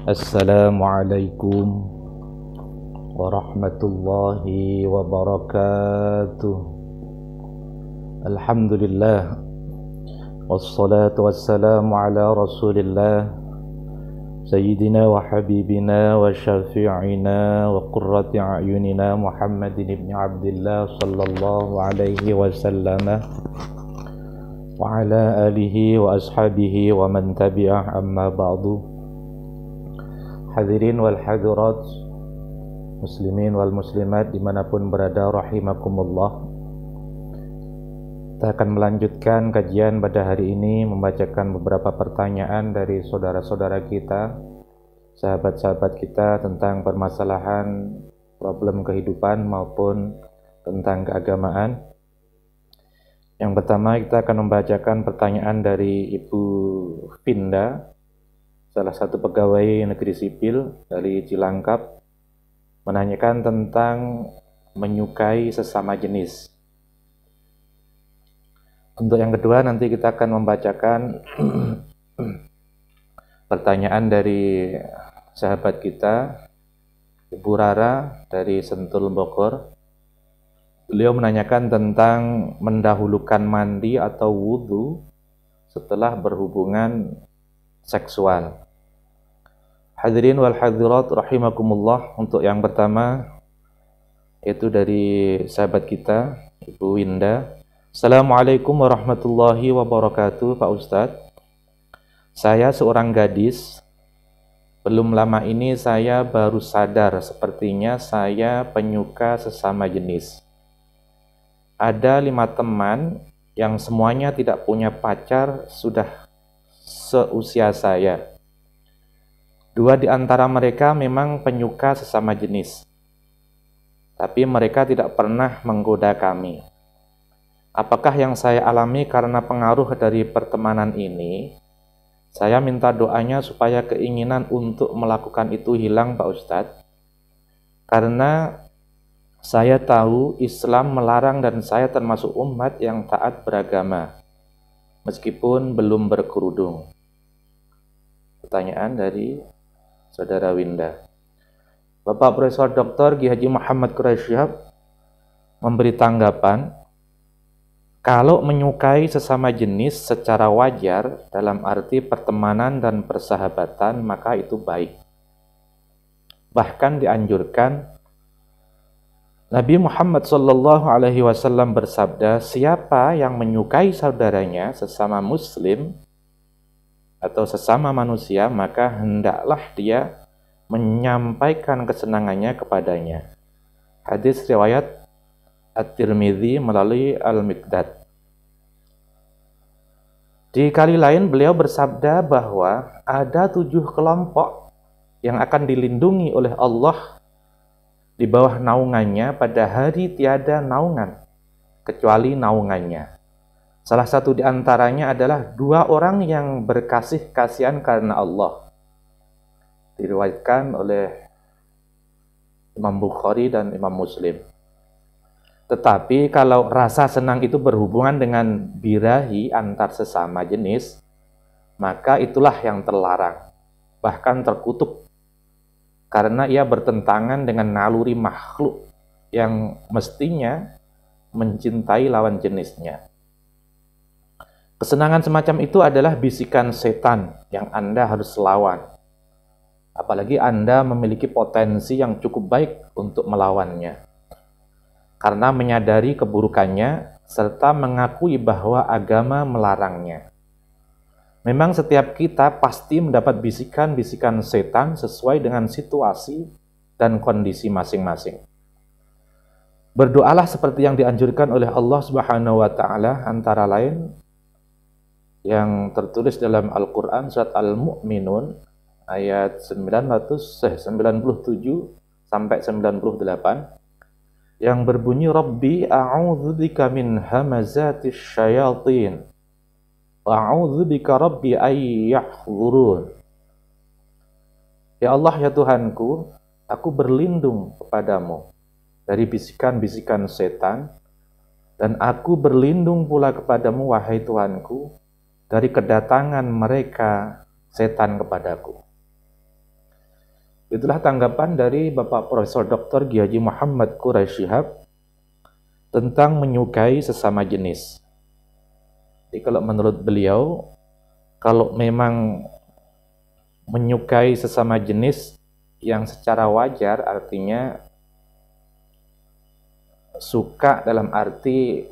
Assalamualaikum warahmatullahi wabarakatuh. Alhamdulillah, wassalatu wassalamu ala rasulillah, Sayyidina wa habibina wa syafi'ina wa qurrati a'yunina Muhammadin ibn Abdillah sallallahu alaihi wasallam wa ala alihi wa ashabihi wa man tabi'ah, amma ba'du. Hadirin wal hadirat, muslimin wal muslimat dimanapun berada, rahimakumullah. Kita akan melanjutkan kajian pada hari ini, membacakan beberapa pertanyaan dari saudara-saudara kita, sahabat-sahabat kita, tentang permasalahan problem kehidupan maupun tentang keagamaan. Yang pertama, kita akan membacakan pertanyaan dari Ibu Vinda, salah satu pegawai negeri sipil dari Cilangkap, menanyakan tentang menyukai sesama jenis. Untuk yang kedua, nanti kita akan membacakan pertanyaan dari sahabat kita, Ibu Rara dari Sentul, Bogor. Beliau menanyakan tentang mendahulukan mandi atau wudhu setelah berhubungan seksual. Hadirin wal hadirat rahimakumullah. Untuk yang pertama, itu dari sahabat kita Ibu Winda. Assalamualaikum warahmatullahi wabarakatuh, Pak Ustadz. Saya seorang gadis. Belum lama ini saya baru sadar sepertinya saya penyuka sesama jenis. Ada 5 teman yang semuanya tidak punya pacar sudah seusia saya. 2 di antara mereka memang penyuka sesama jenis, tapi mereka tidak pernah menggoda kami. Apakah yang saya alami karena pengaruh dari pertemanan ini? Saya minta doanya supaya keinginan untuk melakukan itu hilang, Pak Ustadz. Karena saya tahu Islam melarang dan saya termasuk umat yang taat beragama, meskipun belum berkerudung. Pertanyaan dari Saudara Winda. Bapak Profesor Dr. Ki Haji Muhammad Quraisyhab memberi tanggapan, kalau menyukai sesama jenis secara wajar dalam arti pertemanan dan persahabatan, maka itu baik. Bahkan dianjurkan. Nabi Muhammad SAW bersabda, siapa yang menyukai saudaranya sesama muslim atau sesama manusia, maka hendaklah dia menyampaikan kesenangannya kepadanya. Hadis riwayat At-Tirmidzi melalui Al-Miqdad. Di kali lain beliau bersabda bahwa ada 7 kelompok yang akan dilindungi oleh Allah di bawah naungannya pada hari tiada naungan kecuali naungannya. Salah satu di antaranya adalah 2 orang yang berkasih kasihan karena Allah. Diriwayatkan oleh Imam Bukhari dan Imam Muslim. Tetapi kalau rasa senang itu berhubungan dengan birahi antar sesama jenis, maka itulah yang terlarang, bahkan terkutuk, karena ia bertentangan dengan naluri makhluk yang mestinya mencintai lawan jenisnya. Kesenangan semacam itu adalah bisikan setan yang Anda harus lawan. Apalagi Anda memiliki potensi yang cukup baik untuk melawannya. Karena menyadari keburukannya serta mengakui bahwa agama melarangnya. Memang setiap kita pasti mendapat bisikan-bisikan setan sesuai dengan situasi dan kondisi masing-masing. Berdoalah seperti yang dianjurkan oleh Allah Subhanahu wa taala, antara lain yang tertulis dalam Al-Quran surat Al-Mu'minun ayat 97 sampai 98 yang berbunyi, Rabbi a'udzubika min hamazatis syayatin wa a'udzubika rabbi ayyahdzurun. Ya Allah, ya Tuhanku, aku berlindung kepadamu dari bisikan-bisikan setan, dan aku berlindung pula kepadamu, wahai Tuhanku, dari kedatangan mereka setan kepadaku. Itulah tanggapan dari Bapak Profesor Dr. Kiai Haji Muhammad Quraisy Shihab tentang menyukai sesama jenis. Jadi kalau menurut beliau, kalau memang menyukai sesama jenis yang secara wajar, artinya suka dalam arti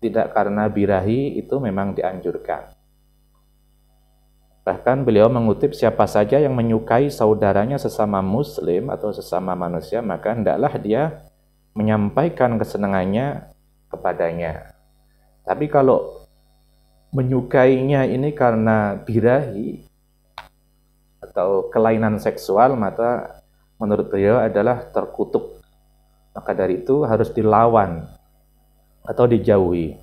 tidak karena birahi, itu memang dianjurkan. Bahkan beliau mengutip, siapa saja yang menyukai saudaranya sesama muslim atau sesama manusia, maka hendaklah dia menyampaikan kesenangannya kepadanya. Tapi kalau menyukainya ini karena birahi atau kelainan seksual, maka menurut beliau adalah terkutuk. Maka dari itu harus dilawan atau dijauhi.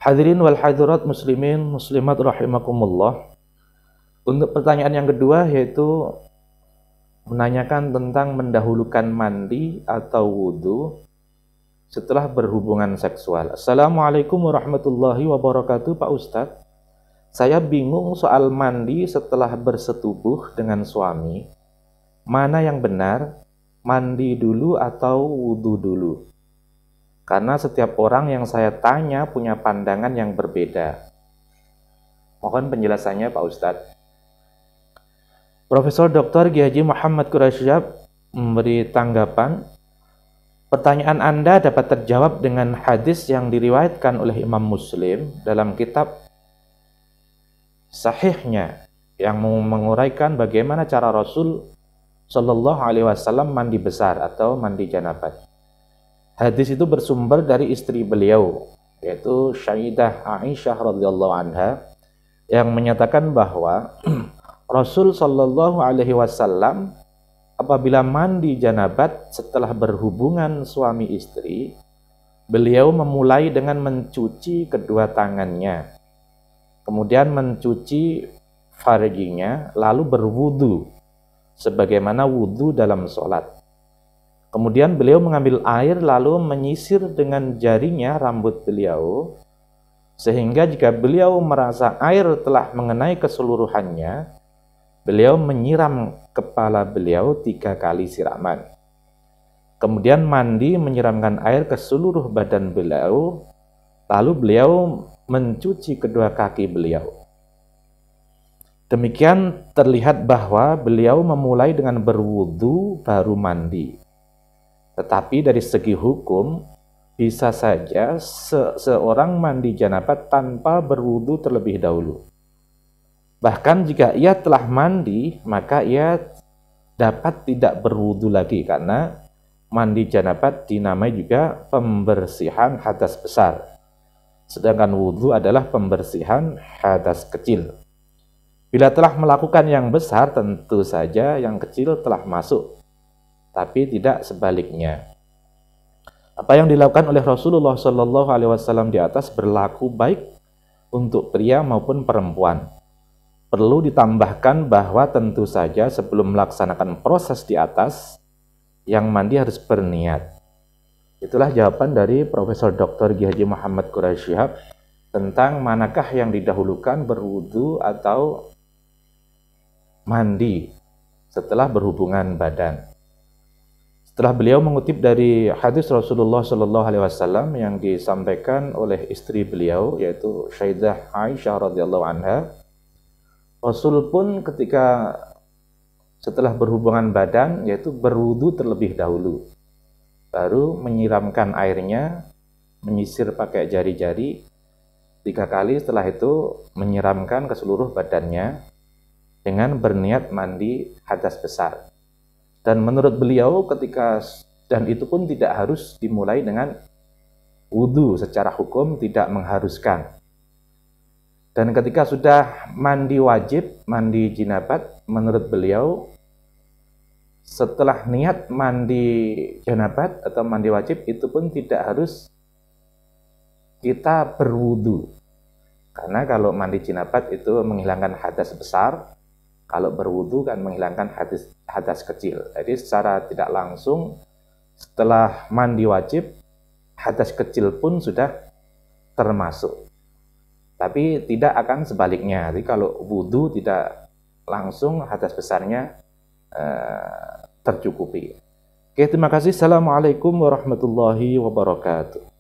Hadirin wal hadirat muslimin muslimat rahimakumullah. Untuk pertanyaan yang kedua, yaitu menanyakan tentang mendahulukan mandi atau wudhu setelah berhubungan seksual. Assalamualaikum warahmatullahi wabarakatuh, Pak Ustadz. Saya bingung soal mandi setelah bersetubuh dengan suami. Mana yang benar, mandi dulu atau wudhu dulu? Karena setiap orang yang saya tanya punya pandangan yang berbeda. Mohon penjelasannya, Pak Ustadz. Profesor Dr. Kiai Haji Muhammad Quraisy Shihab memberi tanggapan. Pertanyaan Anda dapat terjawab dengan hadis yang diriwayatkan oleh Imam Muslim dalam kitab sahihnya yang menguraikan bagaimana cara Rasul Shallallahu Alaihi Wasallam mandi besar atau mandi janabat. Hadis itu bersumber dari istri beliau, yaitu Sayyidah Aisyah radhiyallahu anha, yang menyatakan bahwa Rasul Shallallahu Alaihi Wasallam apabila mandi janabat setelah berhubungan suami istri, beliau memulai dengan mencuci kedua tangannya, kemudian mencuci farjinya, lalu berwudu sebagaimana wudu dalam sholat. Kemudian beliau mengambil air lalu menyisir dengan jarinya rambut beliau, sehingga jika beliau merasa air telah mengenai keseluruhannya, beliau menyiram kepala beliau 3 kali siraman. Kemudian mandi menyiramkan air ke seluruh badan beliau, lalu beliau mencuci kedua kaki beliau. Demikian terlihat bahwa beliau memulai dengan berwudu baru mandi. Tetapi dari segi hukum, bisa saja seorang mandi janabat tanpa berwudu terlebih dahulu. Bahkan jika ia telah mandi, maka ia dapat tidak berwudu lagi, karena mandi janabat dinamai juga pembersihan hadas besar. Sedangkan wudu adalah pembersihan hadas kecil. Bila telah melakukan yang besar, tentu saja yang kecil telah masuk, tapi tidak sebaliknya. Apa yang dilakukan oleh Rasulullah Shallallahu Alaihi Wasallam di atas berlaku baik untuk pria maupun perempuan. Perlu ditambahkan bahwa tentu saja sebelum melaksanakan proses di atas, yang mandi harus berniat. Itulah jawaban dari Profesor Dr. Kiai Haji Muhammad Quraisy Shihab tentang manakah yang didahulukan, berwudu atau mandi setelah berhubungan badan. Setelah beliau mengutip dari hadis Rasulullah Shallallahu Alaihi Wasallam yang disampaikan oleh istri beliau, yaitu Sayyidah Aisyah radhiyallahu anha, Rasul pun ketika setelah berhubungan badan, yaitu berwudu terlebih dahulu, baru menyiramkan airnya, menyisir pakai jari-jari 3 kali, setelah itu menyiramkan ke seluruh badannya dengan berniat mandi hadas besar. Dan menurut beliau dan itu pun tidak harus dimulai dengan wudu, secara hukum tidak mengharuskan. Dan ketika sudah mandi wajib, mandi janabat, menurut beliau setelah niat mandi janabat atau mandi wajib itu pun tidak harus kita berwudu. Karena kalau mandi janabat itu menghilangkan hadas besar, kalau berwudu kan menghilangkan hadas kecil. Jadi secara tidak langsung setelah mandi wajib, hadas kecil pun sudah termasuk. Tapi tidak akan sebaliknya. Jadi kalau wudu tidak langsung hadas besarnya tercukupi. Oke, terima kasih. Assalamualaikum warahmatullahi wabarakatuh.